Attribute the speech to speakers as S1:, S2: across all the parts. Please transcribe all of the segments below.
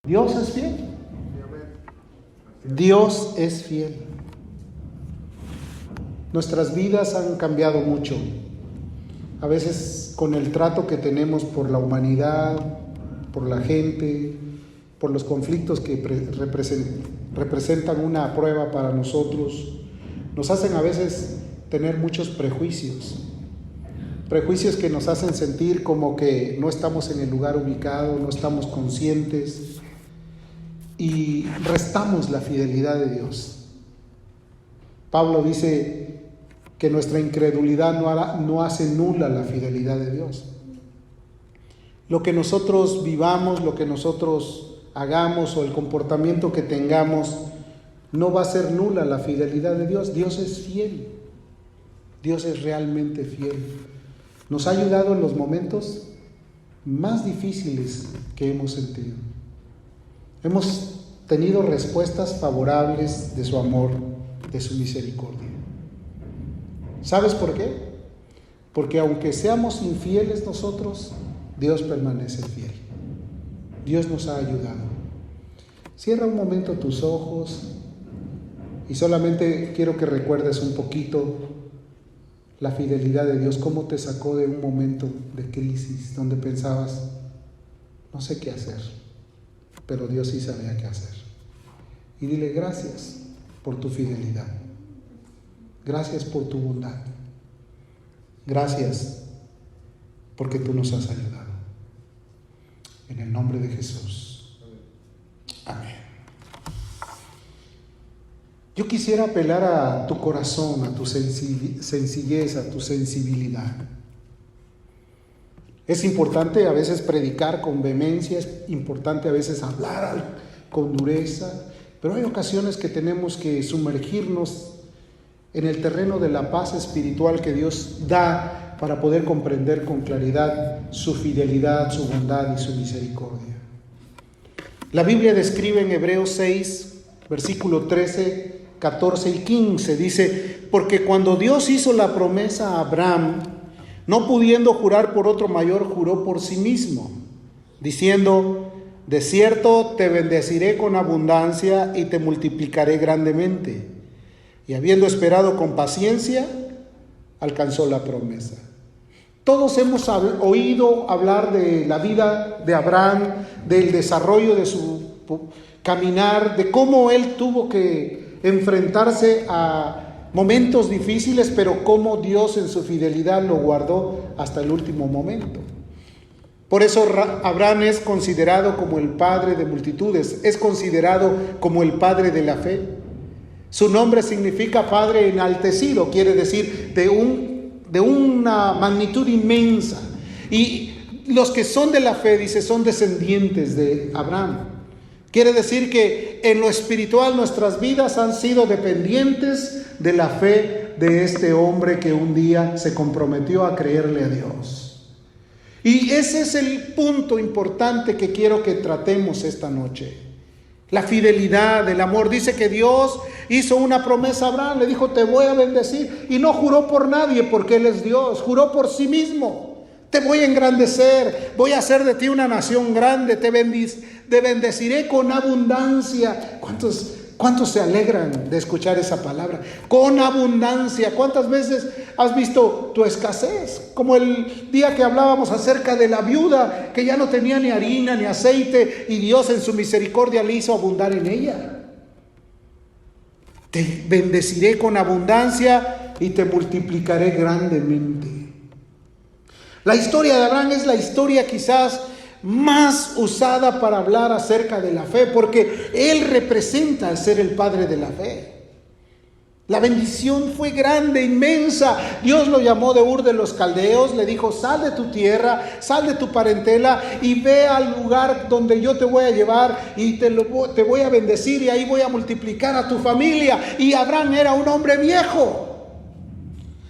S1: Dios es fiel. Dios es fiel. Nuestras vidas han cambiado mucho. A veces con el trato que tenemos por la humanidad, por la gente, por los conflictos que representan una prueba para nosotros, nos hacen a veces tener muchos prejuicios. Prejuicios que nos hacen sentir como que no estamos en el lugar ubicado, no estamos conscientes y restamos la fidelidad de Dios. Pablo dice que nuestra incredulidad no hace nula la fidelidad de Dios. Lo que nosotros vivamos, lo que nosotros hagamos o el comportamiento que tengamos no va a ser nula la fidelidad de Dios. Dios es fiel. Dios es realmente fiel. Nos ha ayudado en los momentos más difíciles que hemos sentido. Hemos tenido respuestas favorables de su amor, de su misericordia. ¿Sabes por qué? Porque aunque seamos infieles nosotros, Dios permanece fiel. Dios nos ha ayudado. Cierra un momento tus ojos y solamente quiero que recuerdes un poquito la fidelidad de Dios, cómo te sacó de un momento de crisis donde pensabas, no sé qué hacer, pero Dios sí sabía qué hacer. Y dile gracias por tu fidelidad, gracias por tu bondad, gracias porque tú nos has ayudado. En el nombre de Jesús. Amén. Yo quisiera apelar a tu corazón, a tu sencillez, a tu sensibilidad. Es importante a veces predicar con vehemencia, es importante a veces hablar con dureza, pero hay ocasiones que tenemos que sumergirnos en el terreno de la paz espiritual que Dios da para poder comprender con claridad su fidelidad, su bondad y su misericordia. La Biblia describe en Hebreos 6, versículo 13, 14 y 15, dice, porque cuando Dios hizo la promesa a Abraham, no pudiendo jurar por otro mayor, juró por sí mismo, diciendo, de cierto te bendeciré con abundancia y te multiplicaré grandemente. Y habiendo esperado con paciencia, alcanzó la promesa. Todos hemos oído hablar de la vida de Abraham, del desarrollo de su caminar, de cómo él tuvo que enfrentarse a momentos difíciles, pero cómo Dios en su fidelidad lo guardó hasta el último momento. Por eso Abraham es considerado como el padre de multitudes, es considerado como el padre de la fe. Su nombre significa padre enaltecido, quiere decir de una magnitud inmensa. Y los que son de la fe, dice, son descendientes de Abraham. Quiere decir que en lo espiritual nuestras vidas han sido dependientes de la fe de este hombre que un día se comprometió a creerle a Dios. Y ese es el punto importante que quiero que tratemos esta noche. La fidelidad, el amor. Dice que Dios hizo una promesa a Abraham, le dijo, te voy a bendecir. Y no juró por nadie porque Él es Dios, juró por sí mismo. Te voy a engrandecer, voy a hacer de ti una nación grande, te bendeciré con abundancia. ¿Cuántos se alegran de escuchar esa palabra? Con abundancia. ¿Cuántas veces has visto tu escasez? Como el día que hablábamos acerca de la viuda que ya no tenía ni harina ni aceite y Dios en su misericordia le hizo abundar en ella. Te bendeciré con abundancia y te multiplicaré grandemente. La historia de Abraham es la historia quizás más usada para hablar acerca de la fe, porque él representa al ser el padre de la fe. La bendición fue grande, inmensa. Dios lo llamó de Ur de los Caldeos, le dijo, sal de tu tierra, sal de tu parentela y ve al lugar donde yo te voy a llevar y te voy a bendecir y ahí voy a multiplicar a tu familia. Y Abraham era un hombre viejo.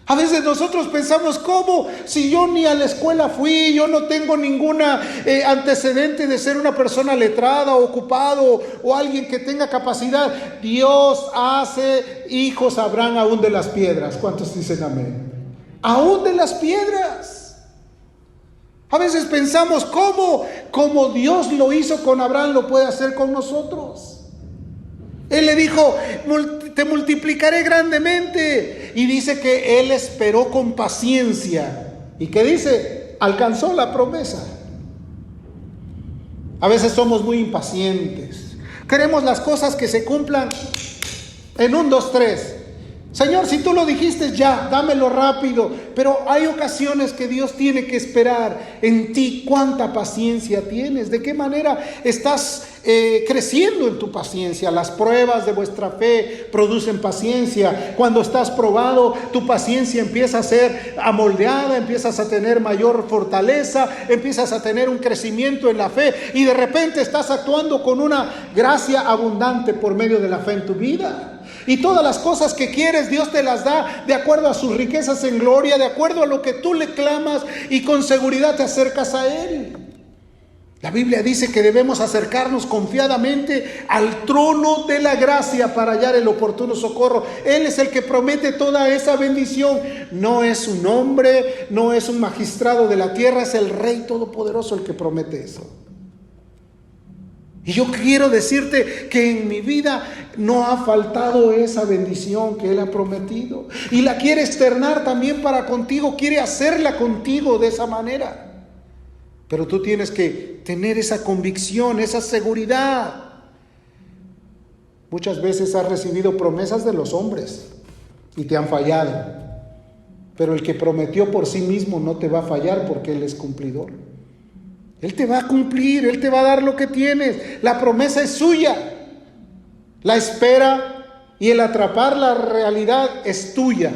S1: A veces nosotros pensamos, ¿cómo? Si yo ni a la escuela fui, yo no tengo ninguna antecedente de ser una persona letrada, ocupado o alguien que tenga capacidad. Dios hace hijos a Abraham aún de las piedras. ¿Cuántos dicen amén? Aún de las piedras. A veces pensamos, ¿cómo Dios lo hizo con Abraham, lo puede hacer con nosotros? Él le dijo, te multiplicaré grandemente. Y dice que él esperó con paciencia. ¿Y qué dice? Alcanzó la promesa. A veces somos muy impacientes. Queremos las cosas que se cumplan en 1, 2, 3. Señor, si tú lo dijiste ya, dámelo rápido. Pero hay ocasiones que Dios tiene que esperar en ti. ¿Cuánta paciencia tienes? ¿De qué manera estás creciendo en tu paciencia? Las pruebas de vuestra fe producen paciencia. Cuando estás probado, tu paciencia empieza a ser amoldeada, empiezas a tener mayor fortaleza, empiezas a tener un crecimiento en la fe y de repente estás actuando con una gracia abundante por medio de la fe en tu vida. Y todas las cosas que quieres, Dios te las da de acuerdo a sus riquezas en gloria, de acuerdo a lo que tú le clamas, y con seguridad te acercas a Él. La Biblia dice que debemos acercarnos confiadamente al trono de la gracia para hallar el oportuno socorro. Él es el que promete toda esa bendición. No es un hombre, no es un magistrado de la tierra, es el Rey Todopoderoso el que promete eso. Y yo quiero decirte que en mi vida no ha faltado esa bendición que Él ha prometido. Y la quiere externar también para contigo, quiere hacerla contigo de esa manera. Pero tú tienes que tener esa convicción, esa seguridad. Muchas veces has recibido promesas de los hombres y te han fallado. Pero el que prometió por sí mismo no te va a fallar porque Él es cumplidor. Él te va a cumplir, Él te va a dar lo que tienes. La promesa es suya. La espera y el atrapar la realidad es tuya.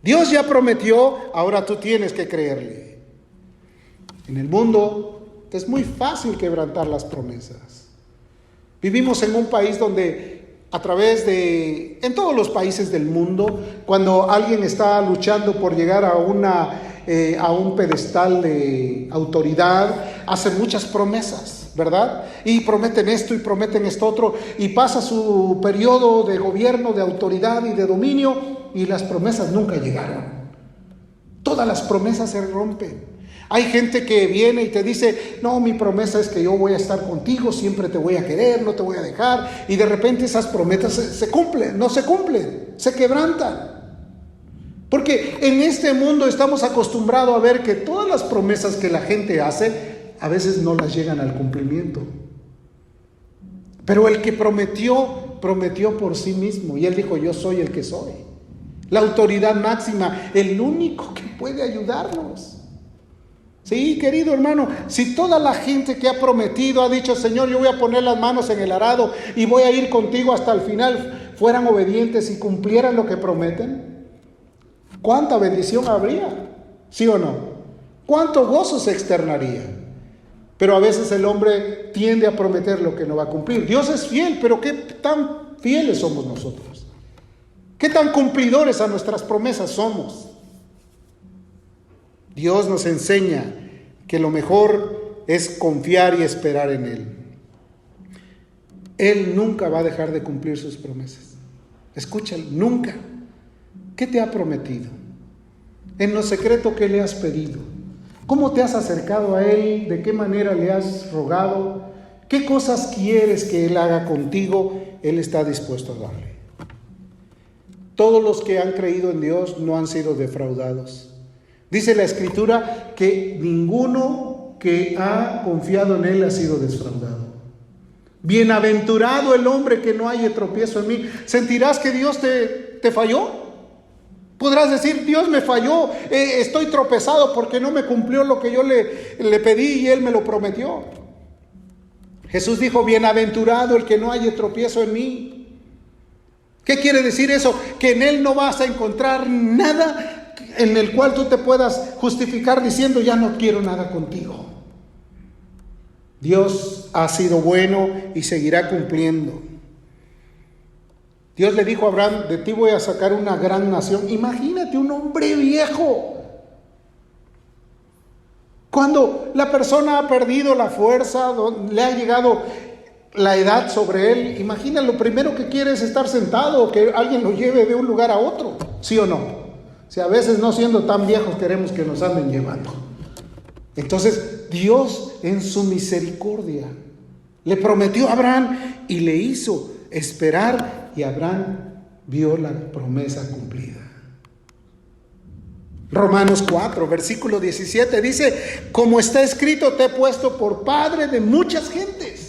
S1: Dios ya prometió, ahora tú tienes que creerle. En el mundo es muy fácil quebrantar las promesas. Vivimos en un país donde en todos los países del mundo, cuando alguien está luchando por llegar a un pedestal de autoridad, hacen muchas promesas, ¿verdad? Y prometen esto y prometen esto otro, y pasa su periodo de gobierno, de autoridad y de dominio, y las promesas nunca llegaron. Todas las promesas se rompen. Hay gente que viene y te dice, no, mi promesa es que yo voy a estar contigo, siempre te voy a querer, no te voy a dejar, y de repente esas promesas se cumplen, no se cumplen, se quebrantan. Porque en este mundo estamos acostumbrados a ver que todas las promesas que la gente hace, a veces no las llegan al cumplimiento. Pero el que prometió por sí mismo, y Él dijo, yo soy el que soy. La autoridad máxima, el único que puede ayudarnos. Sí, querido hermano, si toda la gente que ha prometido, ha dicho, Señor, yo voy a poner las manos en el arado y voy a ir contigo hasta el final, fueran obedientes y cumplieran lo que prometen, ¿cuánta bendición habría? ¿Sí o no? ¿Cuánto gozo se externaría? Pero a veces el hombre tiende a prometer lo que no va a cumplir. Dios es fiel, pero ¿qué tan fieles somos nosotros? ¿Qué tan cumplidores a nuestras promesas somos? Dios nos enseña que lo mejor es confiar y esperar en Él. Él nunca va a dejar de cumplir sus promesas. Escúchalo, nunca. ¿Qué te ha prometido? En lo secreto, ¿qué le has pedido? ¿Cómo te has acercado a Él? ¿De qué manera le has rogado? ¿Qué cosas quieres que Él haga contigo? Él está dispuesto a darle. Todos los que han creído en Dios no han sido defraudados. Dice la Escritura que ninguno que ha confiado en Él ha sido defraudado. Bienaventurado el hombre que no haya tropiezo en mí. ¿Sentirás que Dios te falló? Podrás decir, Dios me falló, estoy tropezado porque no me cumplió lo que yo le pedí y Él me lo prometió. Jesús dijo, bienaventurado el que no haya tropiezo en mí. ¿Qué quiere decir eso? Que en Él no vas a encontrar nada en el cual tú te puedas justificar diciendo, ya no quiero nada contigo. Dios ha sido bueno y seguirá cumpliendo. Dios le dijo a Abraham, de ti voy a sacar una gran nación. Imagínate un hombre viejo. Cuando la persona ha perdido la fuerza, le ha llegado la edad sobre él, imagina, lo primero que quiere es estar sentado o que alguien lo lleve de un lugar a otro, ¿sí o no? Si a veces no siendo tan viejos queremos que nos anden llevando. Entonces Dios en su misericordia le prometió a Abraham y le hizo esperar, y Abraham vio la promesa cumplida. Romanos 4, versículo 17 dice: como está escrito, te he puesto por padre de muchas gentes.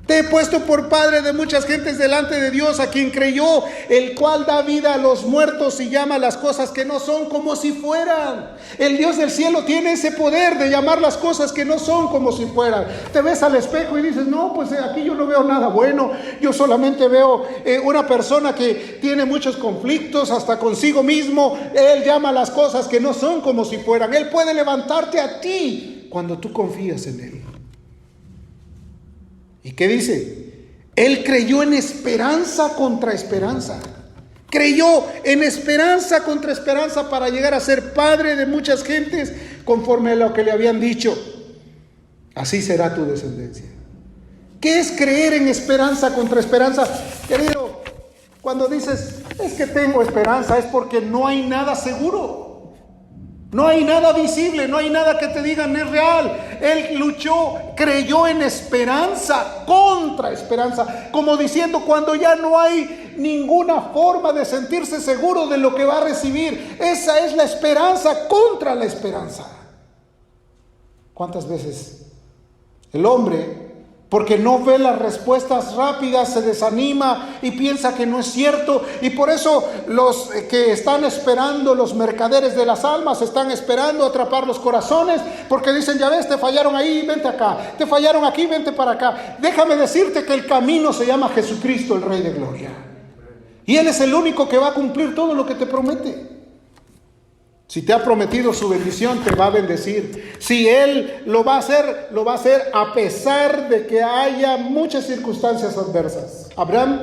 S1: Te he puesto por padre de muchas gentes delante de Dios, a quien creyó, el cual da vida a los muertos y llama las cosas que no son como si fueran. El Dios del cielo tiene ese poder de llamar las cosas que no son como si fueran. Te ves al espejo y dices: no, pues aquí yo no veo nada bueno. Yo solamente veo una persona que tiene muchos conflictos hasta consigo mismo. Él llama las cosas que no son como si fueran. Él puede levantarte a ti cuando tú confías en Él. ¿Y qué dice? Él creyó en esperanza contra esperanza. Creyó en esperanza contra esperanza para llegar a ser padre de muchas gentes, conforme a lo que le habían dicho. Así será tu descendencia. ¿Qué es creer en esperanza contra esperanza? Querido, cuando dices: es que tengo esperanza, es porque no hay nada seguro. No hay nada visible, no hay nada que te digan es real. Él luchó, creyó en esperanza contra esperanza, como diciendo, cuando ya no hay ninguna forma de sentirse seguro de lo que va a recibir, esa es la esperanza contra la esperanza. ¿Cuántas veces el hombre, porque no ve las respuestas rápidas, se desanima y piensa que no es cierto? Y por eso los que están esperando, los mercaderes de las almas, están esperando atrapar los corazones, porque dicen: ya ves, te fallaron ahí, vente acá, te fallaron aquí, vente para acá. Déjame decirte que el camino se llama Jesucristo, el Rey de Gloria, y Él es el único que va a cumplir todo lo que te promete. Si te ha prometido su bendición, te va a bendecir. Si Él lo va a hacer a pesar de que haya muchas circunstancias adversas. Abraham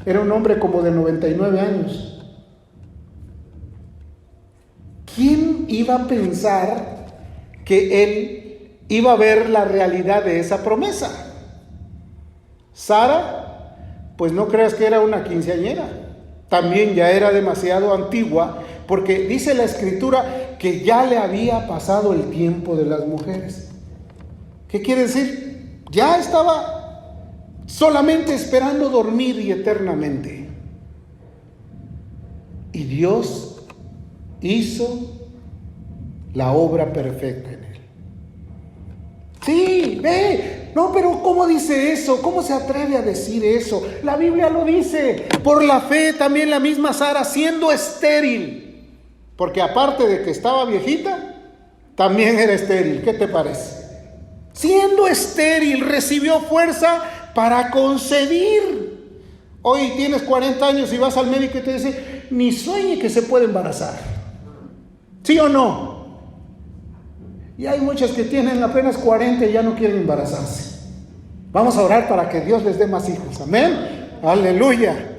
S1: era un hombre como de 99 años. ¿Quién iba a pensar que él iba a ver la realidad de esa promesa? Sara, pues no creas que era una quinceañera. También ya era demasiado antigua, porque dice la Escritura que ya le había pasado el tiempo de las mujeres. ¿Qué quiere decir? Ya estaba solamente esperando dormir y eternamente. Y Dios hizo la obra perfecta en él. Sí, ve, no, pero ¿cómo dice eso? ¿Cómo se atreve a decir eso? La Biblia lo dice. Por la fe también la misma Sara, siendo estéril, porque aparte de que estaba viejita, también era estéril. ¿Qué te parece? Siendo estéril, recibió fuerza para concebir. Hoy tienes 40 años y vas al médico y te dice: ni sueñe que se puede embarazar. ¿Sí o no? Y hay muchas que tienen apenas 40 y ya no quieren embarazarse. Vamos a orar para que Dios les dé más hijos. Amén. Aleluya.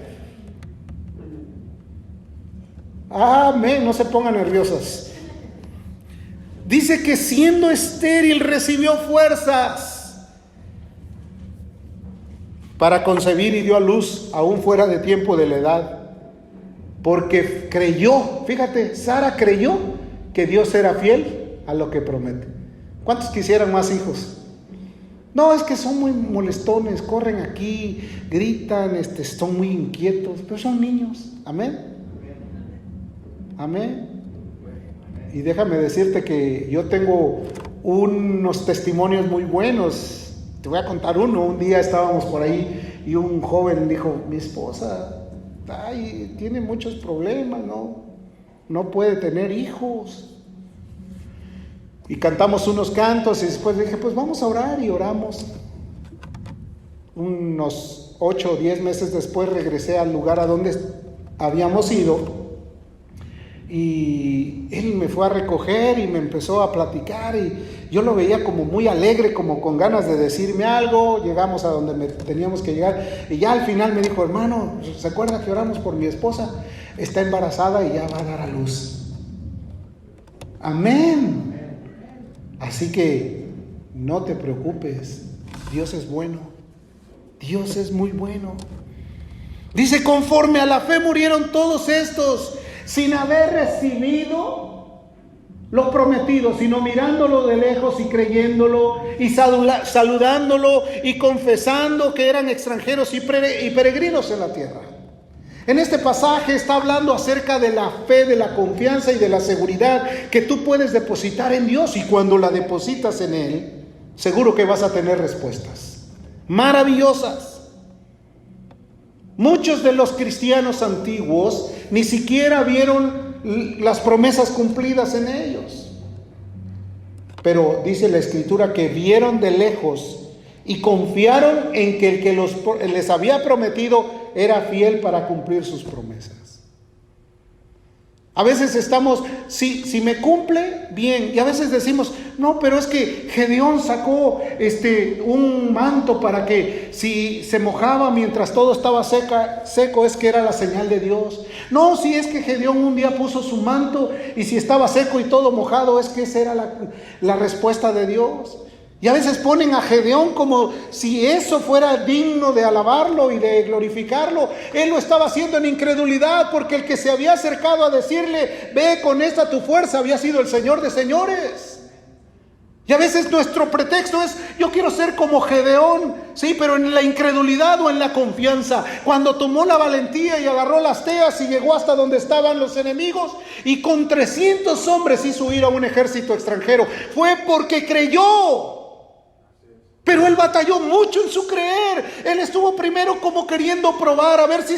S1: Amén. No se pongan nerviosas. Dice que siendo estéril recibió fuerzas para concebir y dio a luz aún fuera de tiempo de la edad. Porque creyó, fíjate, Sara creyó que Dios era fiel a lo que promete. ¿Cuántos quisieran más hijos? No, es que son muy molestones, corren aquí, gritan, son muy inquietos, pero son niños. Amén. Amén. Y déjame decirte que yo tengo unos testimonios muy buenos. Te voy a contar uno. Un día estábamos por ahí y un joven dijo: mi esposa tiene muchos problemas, no puede tener hijos. Y cantamos unos cantos y después dije: pues vamos a orar, y oramos. Unos 8 o 10 meses después regresé al lugar a donde habíamos ido, y él me fue a recoger y me empezó a platicar, y yo lo veía como muy alegre, como con ganas de decirme algo. Llegamos a donde teníamos que llegar, y ya al final me dijo: hermano, ¿se acuerda que oramos por mi esposa? Está embarazada y ya va a dar a luz. Amén. Así que no te preocupes, Dios es bueno, Dios es muy bueno. Dice: conforme a la fe murieron todos estos, sin haber recibido lo prometido, sino mirándolo de lejos y creyéndolo y saludándolo y confesando que eran extranjeros y peregrinos en la tierra. En este pasaje está hablando acerca de la fe, de la confianza y de la seguridad que tú puedes depositar en Dios, y cuando la depositas en Él, seguro que vas a tener respuestas maravillosas. Muchos de los cristianos antiguos ni siquiera vieron las promesas cumplidas en ellos, pero dice la Escritura que vieron de lejos y confiaron en que el que les había prometido era fiel para cumplir sus promesas. A veces estamos, si me cumple, bien. Y a veces decimos, no, pero es que Gedeón sacó un manto para que si se mojaba mientras todo estaba seco, es que era la señal de Dios. No, si es que Gedeón un día puso su manto y si estaba seco y todo mojado, es que esa era la respuesta de Dios. Y a veces ponen a Gedeón como si eso fuera digno de alabarlo y de glorificarlo. Él lo estaba haciendo en incredulidad, porque el que se había acercado a decirle, ve con esta tu fuerza, había sido el Señor de señores. Y a veces nuestro pretexto es, yo quiero ser como Gedeón, sí, pero en la incredulidad o en la confianza. Cuando tomó la valentía y agarró las teas y llegó hasta donde estaban los enemigos, y con 300 hombres hizo huir a un ejército extranjero, fue porque creyó. Pero él batalló mucho en su creer. Él estuvo primero como queriendo probar a ver si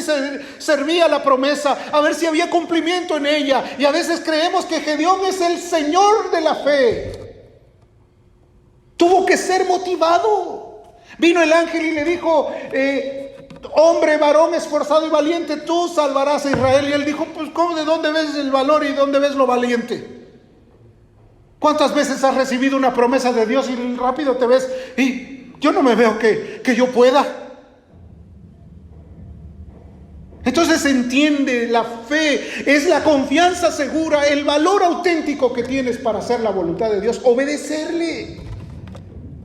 S1: servía la promesa, a ver si había cumplimiento en ella. Y a veces creemos que Gedeón es el Señor de la fe. Tuvo que ser motivado. Vino el ángel y le dijo, hombre, varón esforzado y valiente, tú salvarás a Israel. Y él dijo, pues ¿cómo? ¿De dónde ves el valor y de dónde ves lo valiente? ¿Cuántas veces has recibido una promesa de Dios y rápido te ves y yo no me veo que yo pueda? Entonces se entiende, la fe es la confianza segura, el valor auténtico que tienes para hacer la voluntad de Dios, obedecerle.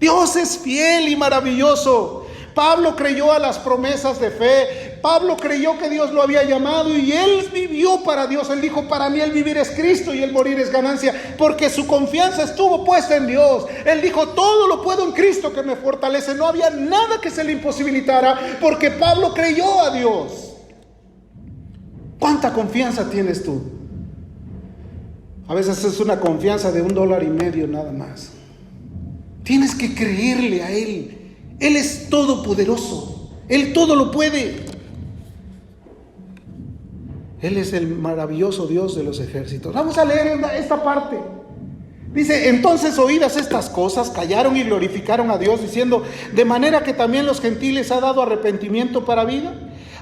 S1: Dios es fiel y maravilloso. Pablo creyó a las promesas de fe. Pablo creyó que Dios lo había llamado y él vivió para Dios. Él dijo, para mí el vivir es Cristo y el morir es ganancia, porque su confianza estuvo puesta en Dios. Él dijo, todo lo puedo en Cristo que me fortalece. No había nada que se le imposibilitara, porque Pablo creyó a Dios. ¿Cuánta confianza tienes tú? A veces es una confianza de $1.50 nada más. Tienes que creerle a Él. Él es todopoderoso. Él todo lo puede. Él es el maravilloso Dios de los ejércitos. Vamos a leer esta parte. Dice, entonces oídas estas cosas, callaron y glorificaron a Dios, diciendo, de manera que también los gentiles ha dado arrepentimiento para vida.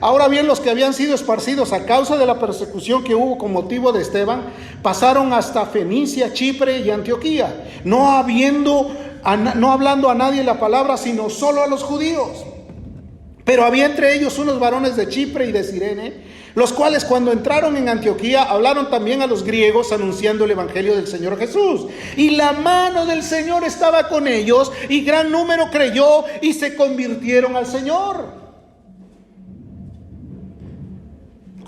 S1: Ahora bien, los que habían sido esparcidos a causa de la persecución que hubo con motivo de Esteban, pasaron hasta Fenicia, Chipre y Antioquía, no hablando a nadie la palabra, sino solo a los judíos. Pero había entre ellos unos varones de Chipre y de Cirene, los cuales cuando entraron en Antioquía hablaron también a los griegos anunciando el evangelio del Señor Jesús. Y la mano del Señor estaba con ellos, y gran número creyó y se convirtieron al Señor.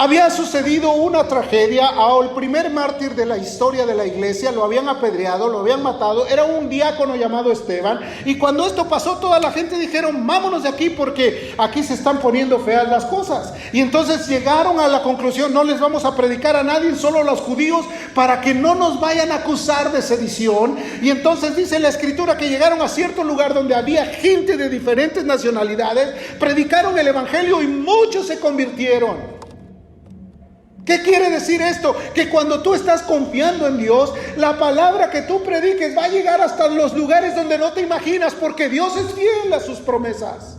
S1: Había sucedido una tragedia al primer mártir de la historia de la iglesia. Lo habían apedreado, lo habían matado. Era un diácono llamado Esteban. Y cuando esto pasó, toda la gente dijeron, vámonos de aquí porque aquí se están poniendo feas las cosas. Y entonces llegaron a la conclusión, no les vamos a predicar a nadie, solo a los judíos, para que no nos vayan a acusar de sedición. Y entonces dice la Escritura que llegaron a cierto lugar donde había gente de diferentes nacionalidades, predicaron el evangelio y muchos se convirtieron. ¿Qué quiere decir esto? Que cuando tú estás confiando en Dios, la palabra que tú prediques va a llegar hasta los lugares donde no te imaginas, porque Dios es fiel a sus promesas.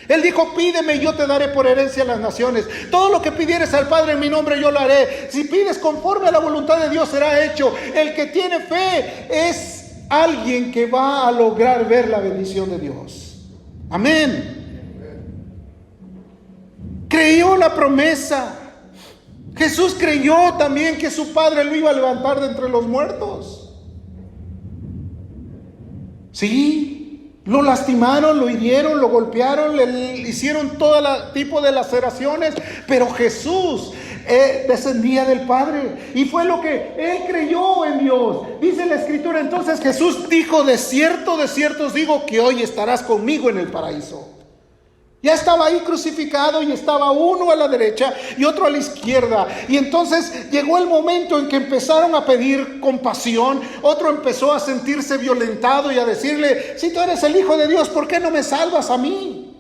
S1: Él dijo, pídeme y yo te daré por herencia a las naciones. Todo lo que pidieres al Padre en mi nombre yo lo haré. Si pides conforme a la voluntad de Dios será hecho. El que tiene fe es alguien que va a lograr ver la bendición de Dios. Amén. Creyó la promesa. Jesús creyó también que su Padre lo iba a levantar de entre los muertos. Sí, lo lastimaron, lo hirieron, lo golpearon, le hicieron todo tipo de laceraciones, pero Jesús descendía del Padre. Y fue lo que él creyó en Dios. Dice la Escritura, entonces Jesús dijo: de cierto os digo que hoy estarás conmigo en el paraíso. Ya estaba ahí crucificado y estaba uno a la derecha y otro a la izquierda. Y entonces llegó el momento en que empezaron a pedir compasión. Otro empezó a sentirse violentado y a decirle: si tú eres el Hijo de Dios, ¿por qué no me salvas a mí?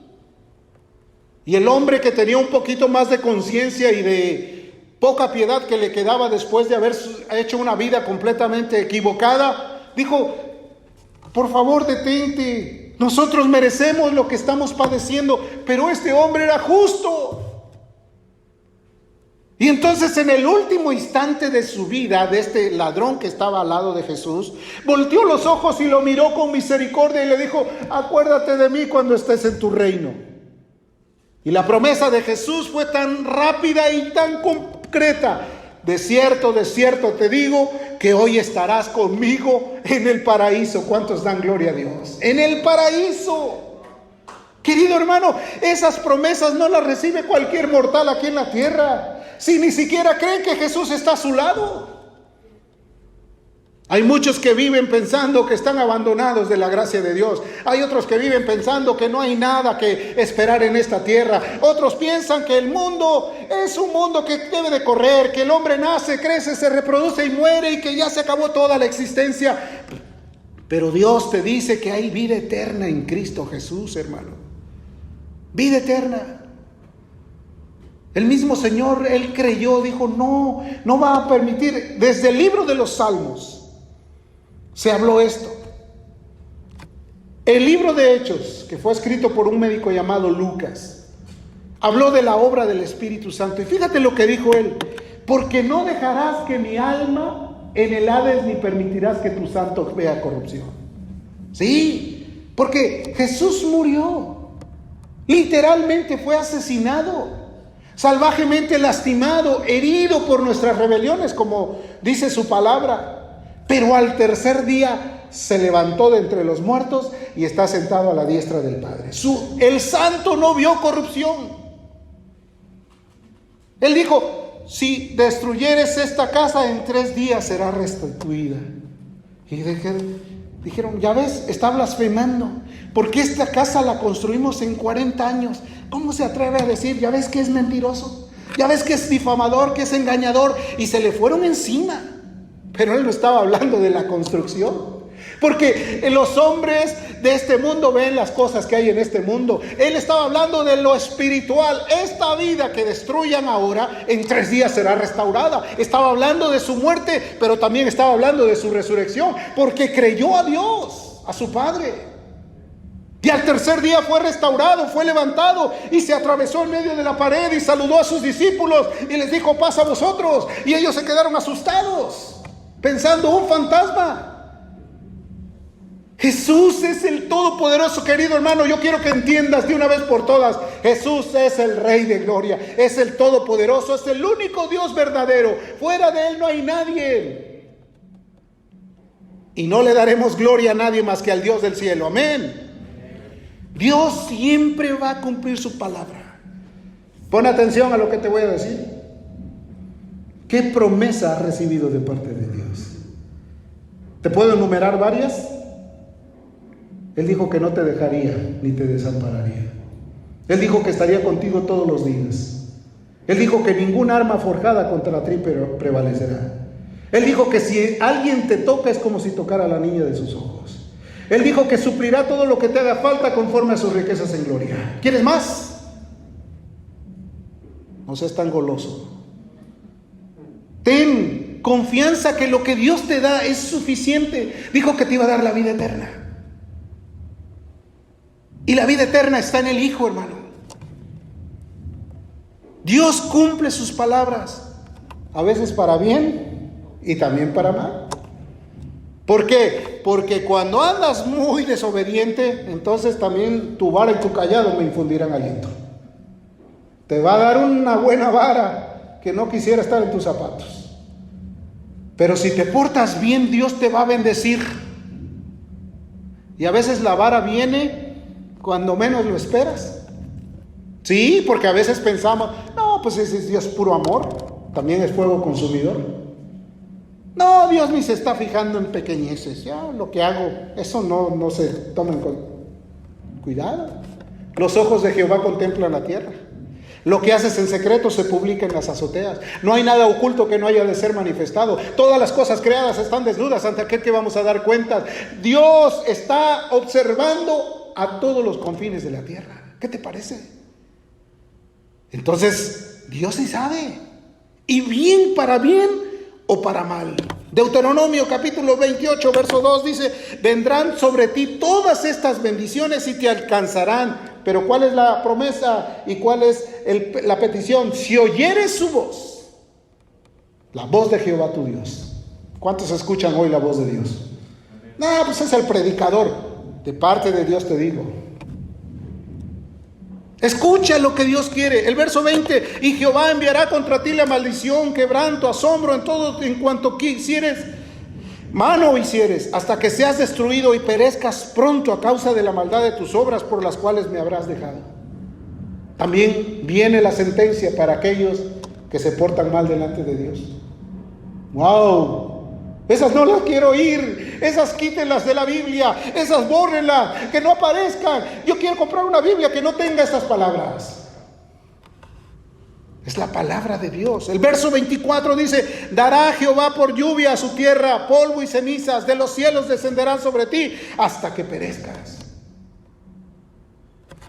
S1: Y el hombre, que tenía un poquito más de conciencia y de poca piedad que le quedaba después de haber hecho una vida completamente equivocada, dijo: por favor, detente. Nosotros merecemos lo que estamos padeciendo, pero este hombre era justo. Y entonces, en el último instante de su vida, de este ladrón que estaba al lado de Jesús, volteó los ojos y lo miró con misericordia y le dijo: acuérdate de mí cuando estés en tu reino. Y la promesa de Jesús fue tan rápida y tan concreta: de cierto te digo que hoy estarás conmigo en el paraíso. ¿Cuántos dan gloria a Dios? En el paraíso. Querido hermano, esas promesas no las recibe cualquier mortal aquí en la tierra, si ni siquiera creen que Jesús está a su lado. Hay muchos que viven pensando que están abandonados de la gracia de Dios. Hay otros que viven pensando que no hay nada que esperar en esta tierra. Otros piensan que el mundo es un mundo que debe de correr, que el hombre nace, crece, se reproduce y muere y que ya se acabó toda la existencia. Pero Dios te dice que hay vida eterna en Cristo Jesús, hermano. Vida eterna. El mismo Señor, Él creyó, dijo: no va a permitir. Desde el libro de los Salmos se habló esto. El libro de Hechos, que fue escrito por un médico llamado Lucas, habló de la obra del Espíritu Santo. Y fíjate lo que dijo él: porque no dejarás que mi alma en el Hades, ni permitirás que tu santo vea corrupción. Sí, porque Jesús murió. Literalmente fue asesinado, salvajemente lastimado, herido por nuestras rebeliones, como dice su palabra. Pero al tercer día se levantó de entre los muertos y está sentado a la diestra del Padre. El santo no vio corrupción. Él dijo: si destruyeres esta casa, en 3 días será restituida. Y dijeron: ya ves, está blasfemando, porque esta casa la construimos en 40 años. ¿Cómo se atreve a decir? Ya ves que es mentiroso, ya ves que es difamador, que es engañador. Y se le fueron encima. Pero él no estaba hablando de la construcción, porque los hombres de este mundo ven las cosas que hay en este mundo. Él estaba hablando de lo espiritual. Esta vida que destruyan ahora, en 3 días será restaurada. Estaba hablando de su muerte, pero también estaba hablando de su resurrección, porque creyó a Dios, a su Padre. Y al tercer día fue restaurado, fue levantado y se atravesó en medio de la pared y saludó a sus discípulos y les dijo: paz a vosotros. Y ellos se quedaron asustados, pensando: un fantasma. Jesús es el Todopoderoso, querido hermano. Yo quiero que entiendas de una vez por todas: Jesús es el Rey de Gloria, es el Todopoderoso, es el único Dios verdadero. Fuera de Él no hay nadie. Y no le daremos gloria a nadie más que al Dios del cielo. Amén. Dios siempre va a cumplir su palabra. Pon atención a lo que te voy a decir. ¿Qué promesa has recibido de parte de Dios? ¿Te puedo enumerar varias? Él dijo que no te dejaría ni te desampararía. Él dijo que estaría contigo todos los días. Él dijo que ningún arma forjada contra ti prevalecerá. Él dijo que si alguien te toca es como si tocara a la niña de sus ojos. Él dijo que suplirá todo lo que te haga falta conforme a sus riquezas en gloria. ¿Quieres más? No seas tan goloso. Ten confianza que lo que Dios te da es suficiente. Dijo que te iba a dar la vida eterna. Y la vida eterna está en el Hijo, hermano. Dios cumple sus palabras, a veces para bien y también para mal. ¿Por qué? Porque cuando andas muy desobediente, entonces también tu vara y tu callado me infundirán aliento. Te va a dar una buena vara que no quisiera estar en tus zapatos. Pero si te portas bien, Dios te va a bendecir. Y a veces la vara viene cuando menos lo esperas. Sí, porque a veces pensamos: no, pues ese Dios es puro amor. ¿También es fuego consumidor? No, Dios ni se está fijando en pequeñeces. Ya lo que hago, eso no se toma en cuenta. Cuidado. Los ojos de Jehová contemplan la tierra. Lo que haces en secreto se publica en las azoteas. No hay nada oculto que no haya de ser manifestado. Todas las cosas creadas están desnudas ante aquel que vamos a dar cuentas. Dios está observando a todos los confines de la tierra. ¿Qué te parece? Entonces, Dios sí sabe. Y bien o para mal. Deuteronomio capítulo 28, verso 2 dice: vendrán sobre ti todas estas bendiciones y te alcanzarán. Pero ¿cuál es la promesa y cuál es la petición? Si oyeres su voz, la voz de Jehová tu Dios. ¿Cuántos escuchan hoy la voz de Dios? No, pues es el predicador. De parte de Dios te digo. Escucha lo que Dios quiere. El verso 20: y Jehová enviará contra ti la maldición, quebranto, asombro en todo en cuanto hicieres, mano hicieres, hasta que seas destruido y perezcas pronto a causa de la maldad de tus obras por las cuales me habrás dejado. También viene la sentencia para aquellos que se portan mal delante de Dios. ¡Wow! Esas no las quiero oír. Esas quítenlas de la Biblia. Esas bórrenlas, que no aparezcan. Yo quiero comprar una Biblia que no tenga estas palabras. Es la palabra de Dios. El verso 24 dice: dará Jehová por lluvia a su tierra polvo y cenizas, de los cielos descenderán sobre ti hasta que perezcas.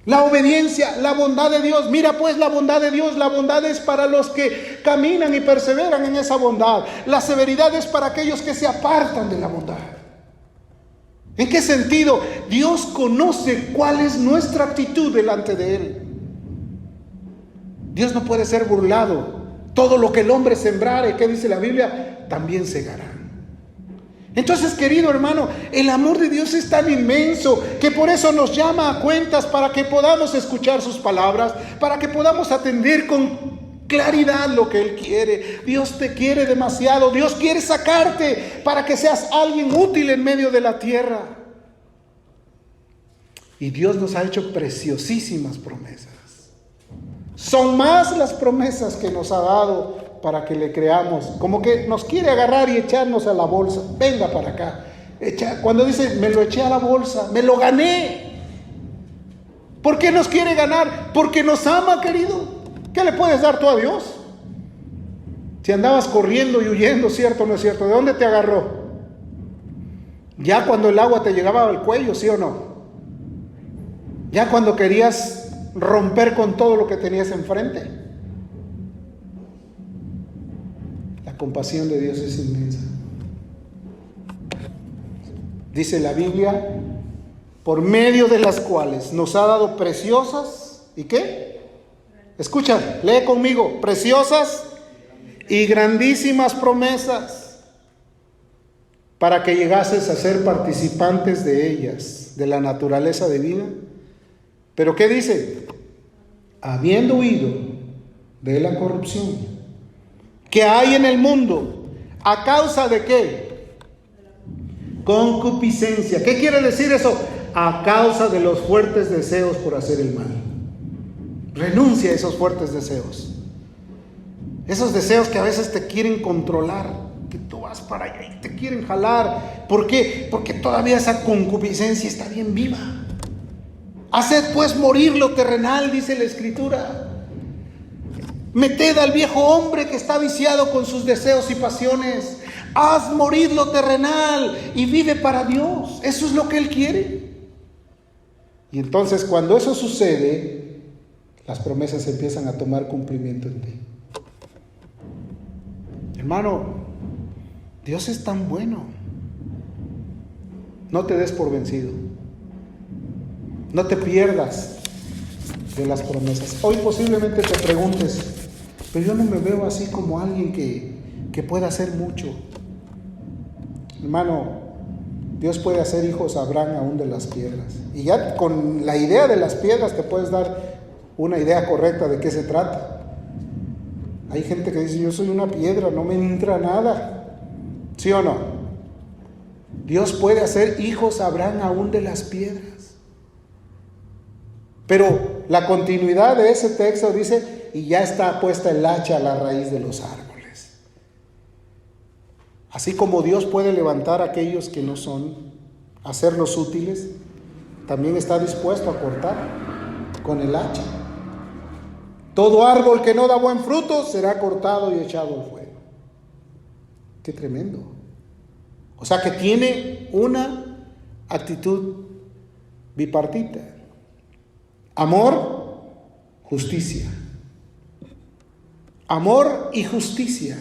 S1: La obediencia, la bondad de Dios. Mira pues la bondad de Dios. La bondad es para los que caminan y perseveran en esa bondad. La severidad es para aquellos que se apartan de la bondad. ¿En qué sentido? Dios conoce cuál es nuestra actitud delante de Él. Dios no puede ser burlado. Todo lo que el hombre sembrare, ¿qué dice la Biblia? También segará. Entonces, querido hermano, el amor de Dios es tan inmenso que por eso nos llama a cuentas, para que podamos escuchar sus palabras, para que podamos atender con claridad lo que Él quiere. Dios te quiere demasiado. Dios quiere sacarte para que seas alguien útil en medio de la tierra. Y Dios nos ha hecho preciosísimas promesas. Son más las promesas que nos ha dado para que le creamos. Como que nos quiere agarrar y echarnos a la bolsa. Venga para acá. Cuando dice me lo eché a la bolsa, me lo gané. ¿Por qué nos quiere ganar? Porque nos ama, querido. ¿Qué le puedes dar tú a Dios? Si andabas corriendo y huyendo, ¿cierto o no es cierto? ¿De dónde te agarró? Ya cuando el agua te llegaba al cuello, ¿sí o no? Ya cuando querías romper con todo lo que tenías enfrente. La compasión de Dios es inmensa. Dice la Biblia: por medio de las cuales nos ha dado preciosas, ¿y qué? Escucha, lee conmigo: preciosas y grandísimas promesas, para que llegases a ser participantes de ellas, de la naturaleza de vida. ¿Pero qué dice? Habiendo huido de la corrupción que hay en el mundo, ¿a causa de qué? Concupiscencia. ¿Qué quiere decir eso? A causa de los fuertes deseos por hacer el mal. Renuncia a esos fuertes deseos. Esos deseos que a veces te quieren controlar, que tú vas para allá y te quieren jalar. ¿Por qué? Porque todavía esa concupiscencia está bien viva. Haced pues morir lo terrenal, dice la Escritura. Meted al viejo hombre que está viciado con sus deseos y pasiones. Haz morir lo terrenal y vive para Dios. Eso es lo que Él quiere. Y entonces, cuando eso sucede, las promesas empiezan a tomar cumplimiento en ti. Hermano, Dios es tan bueno. No te des por vencido. No te pierdas de las promesas. Hoy posiblemente te preguntes: pero yo no me veo así como alguien que pueda hacer mucho. Hermano, Dios puede hacer hijos a Abraham aún de las piedras. Y ya con la idea de las piedras te puedes dar una idea correcta de qué se trata. Hay gente que dice: yo soy una piedra, no me entra nada. ¿Sí o no? Dios puede hacer hijos a Abraham aún de las piedras. Pero la continuidad de ese texto dice: y ya está puesta el hacha a la raíz de los árboles. Así como Dios puede levantar a aquellos que no son, hacerlos útiles, también está dispuesto a cortar con el hacha. Todo árbol que no da buen fruto será cortado y echado al fuego. Qué tremendo. O sea que tiene una actitud bipartita. Amor, justicia. Amor y justicia.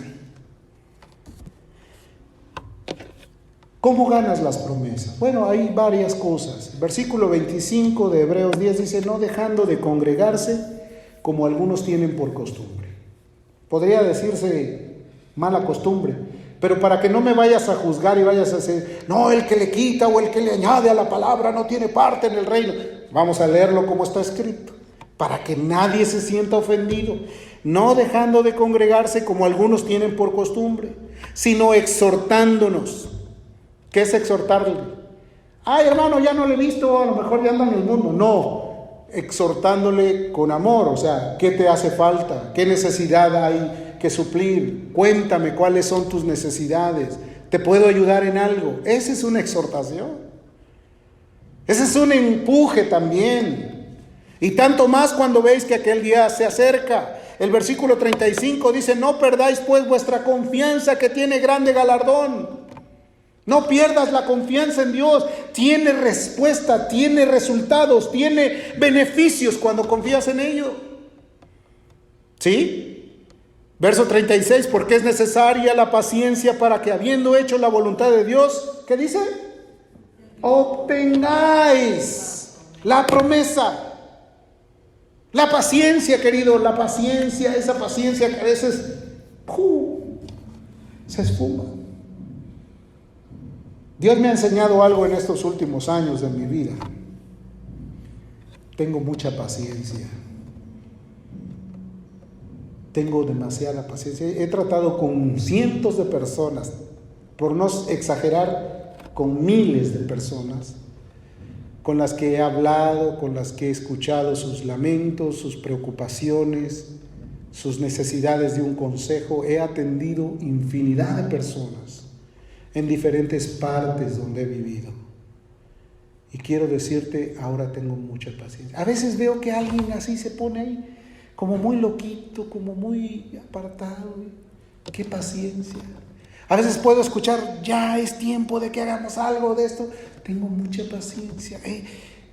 S1: ¿Cómo ganas las promesas? Bueno, hay varias cosas. Versículo 25 de Hebreos 10 dice, no dejando de congregarse como algunos tienen por costumbre. Podría decirse mala costumbre, pero para que no me vayas a juzgar y vayas a decir, no, el que le quita o el que le añade a la palabra no tiene parte en el reino. Vamos a leerlo como está escrito, para que nadie se sienta ofendido. No dejando de congregarse como algunos tienen por costumbre, sino exhortándonos. ¿Qué es exhortarle? Ay, hermano, ya no le he visto, a lo mejor ya anda en el mundo. No, exhortándole con amor. O sea, ¿qué te hace falta? ¿Qué necesidad hay que suplir? Cuéntame cuáles son tus necesidades. ¿Te puedo ayudar en algo? Esa es una exhortación. Ese es un empuje también. Y tanto más cuando veis que aquel día se acerca. El versículo 35 dice, no perdáis pues vuestra confianza que tiene grande galardón. No pierdas la confianza en Dios. Tiene respuesta, tiene resultados, tiene beneficios cuando confías en ello. ¿Sí? Verso 36, porque es necesaria la paciencia para que habiendo hecho la voluntad de Dios, ¿qué dice? Obtengáis la promesa. La paciencia, querido, la paciencia, esa paciencia que a veces se esfuma. Dios me ha enseñado algo en estos últimos años de mi vida. Tengo mucha paciencia. Tengo demasiada paciencia. He tratado con cientos de personas, por no exagerar, con miles de personas, con las que he hablado, con las que he escuchado sus lamentos, sus preocupaciones, sus necesidades de un consejo. He atendido infinidad de personas en diferentes partes donde he vivido. Y quiero decirte, ahora tengo mucha paciencia. A veces veo que alguien así se pone ahí, como muy loquito, como muy apartado. ¡Qué paciencia! A veces puedo escuchar, ya es tiempo de que hagamos algo de esto. Tengo mucha paciencia.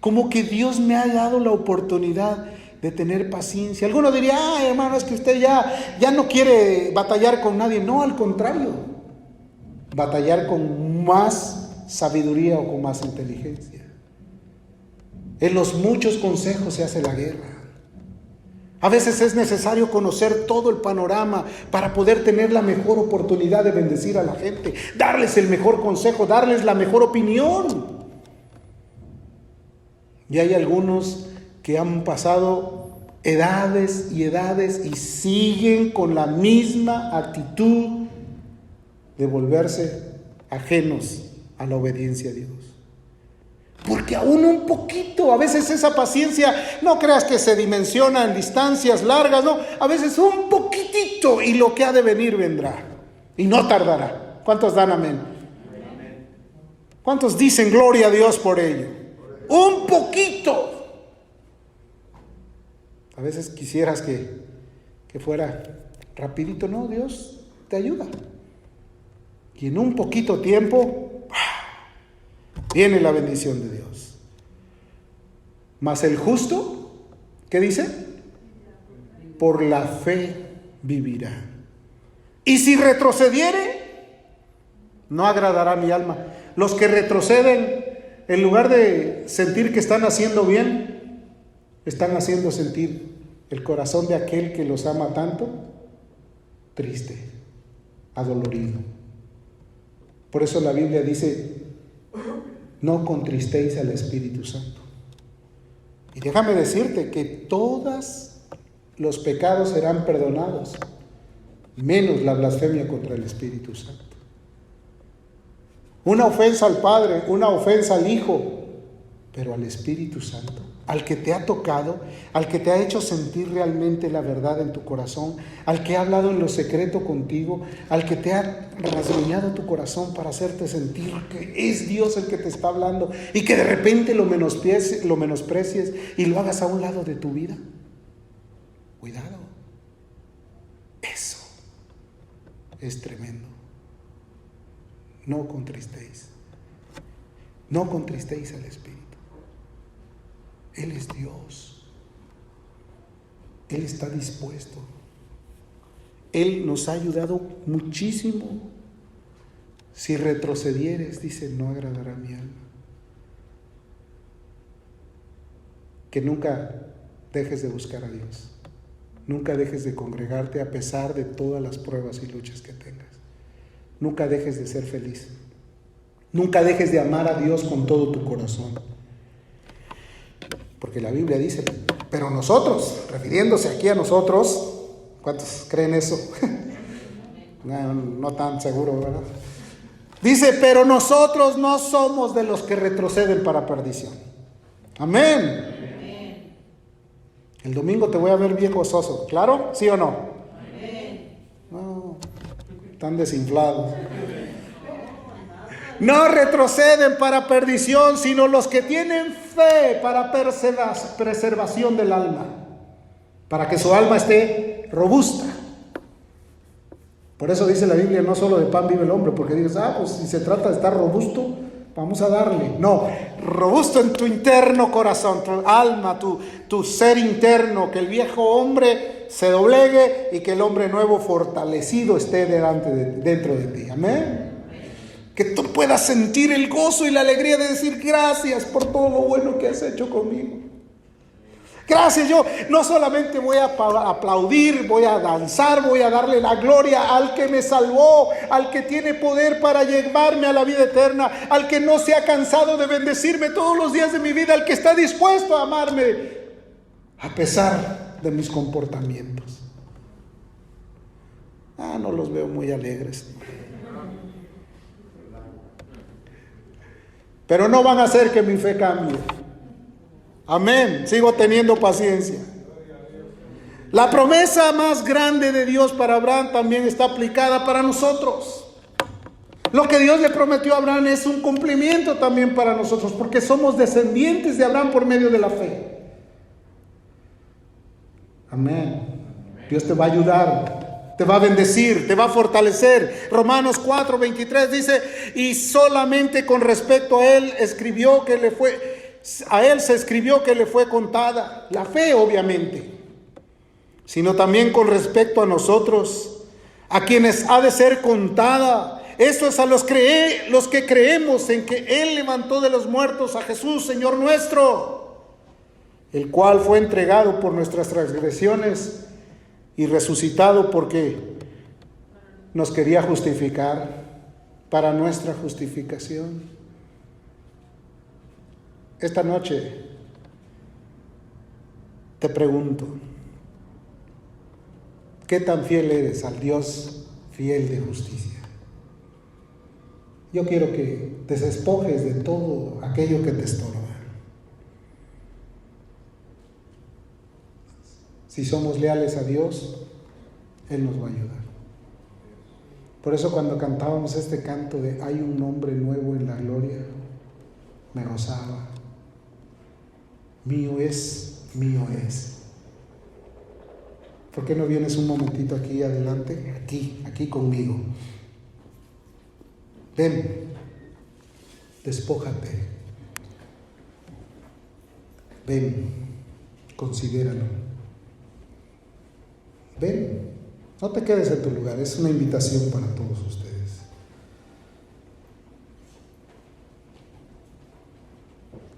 S1: Como que Dios me ha dado la oportunidad de tener paciencia. Alguno diría, hermano, es que usted ya no quiere batallar con nadie. No, al contrario. Batallar con más sabiduría o con más inteligencia. En los muchos consejos se hace la guerra. A veces es necesario conocer todo el panorama para poder tener la mejor oportunidad de bendecir a la gente, darles el mejor consejo, darles la mejor opinión. Y hay algunos que han pasado edades y edades y siguen con la misma actitud de volverse ajenos a la obediencia a Dios. Porque aún un poquito, a veces esa paciencia, no creas que se dimensiona en distancias largas, no, a veces un poquitito y lo que ha de venir vendrá y no tardará. ¿Cuántos dan amén? ¿Cuántos dicen gloria a Dios por ello? Un poquito. A veces quisieras que fuera rapidito, no, Dios te ayuda. Y en un poquito tiempo viene la bendición de Dios. Mas el justo, ¿qué dice? Por la fe vivirá. Y si retrocediere, no agradará a mi alma. Los que retroceden, en lugar de sentir que están haciendo bien, están haciendo sentir el corazón de aquel que los ama tanto triste, adolorido. Por eso la Biblia dice, no contristéis al Espíritu Santo. Y déjame decirte que todos los pecados serán perdonados, menos la blasfemia contra el Espíritu Santo. Una ofensa al Padre, una ofensa al Hijo, pero al Espíritu Santo, al que te ha tocado, al que te ha hecho sentir realmente la verdad en tu corazón, al que ha hablado en lo secreto contigo, al que te ha rasguñado tu corazón para hacerte sentir que es Dios el que te está hablando y que de repente lo menosprecies y lo hagas a un lado de tu vida. Cuidado, eso es tremendo. No contristéis al Espíritu. Él es Dios. Él está dispuesto. Él nos ha ayudado muchísimo. Si retrocedieres, dice, no agradará a mi alma. Que nunca dejes de buscar a Dios. Nunca dejes de congregarte a pesar de todas las pruebas y luchas que tengas. Nunca dejes de ser feliz. Nunca dejes de amar a Dios con todo tu corazón. Porque la Biblia dice, pero nosotros, refiriéndose aquí a nosotros, ¿cuántos creen eso? No tan seguro, ¿verdad? Dice, pero nosotros no somos de los que retroceden para perdición. Amén. El domingo te voy a ver bien gozoso, ¿claro? ¿Sí o no? No, están desinflados. No retroceden para perdición, sino los que tienen fe para preservación del alma, para que su alma esté robusta. Por eso dice la Biblia, no solo de pan vive el hombre, porque dices, pues si se trata de estar robusto, vamos a darle. No, robusto en tu interno corazón, tu alma, tu ser interno, que el viejo hombre se doblegue y que el hombre nuevo fortalecido esté dentro de ti. Amén. Que tú puedas sentir el gozo y la alegría de decir gracias por todo lo bueno que has hecho conmigo. Gracias, yo no solamente voy a aplaudir, voy a danzar, voy a darle la gloria al que me salvó, al que tiene poder para llevarme a la vida eterna, al que no se ha cansado de bendecirme todos los días de mi vida, al que está dispuesto a amarme a pesar de mis comportamientos. No los veo muy alegres. Pero no van a hacer que mi fe cambie. Amén. Sigo teniendo paciencia. La promesa más grande de Dios para Abraham también está aplicada para nosotros. Lo que Dios le prometió a Abraham es un cumplimiento también para nosotros, porque somos descendientes de Abraham por medio de la fe. Amén. Dios te va a ayudar, te va a bendecir, te va a fortalecer. Romanos 4:23 dice, y solamente con respecto a él se escribió que le fue contada la fe, obviamente, sino también con respecto a nosotros, a quienes ha de ser contada. Esto es a los que creemos en que Él levantó de los muertos a Jesús, Señor nuestro, el cual fue entregado por nuestras transgresiones y resucitado porque nos quería justificar para nuestra justificación. Esta noche te pregunto, ¿qué tan fiel eres al Dios fiel de justicia? Yo quiero que te despojes de todo aquello que te estorba. Si somos leales a Dios, Él nos va a ayudar. Por eso cuando cantábamos este canto de hay un nombre nuevo en la gloria, me gozaba. Mío es, mío es. ¿Por qué no vienes un momentito aquí adelante? Aquí conmigo. Ven, despójate. Ven, considéralo. Ven, no te quedes en tu lugar, es una invitación para todos ustedes.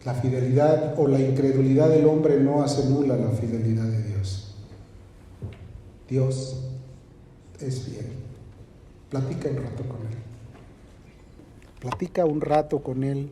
S1: La fidelidad o la incredulidad del hombre no hace nula la fidelidad de Dios. Dios es fiel. Platica un rato con Él. Platica un rato con Él.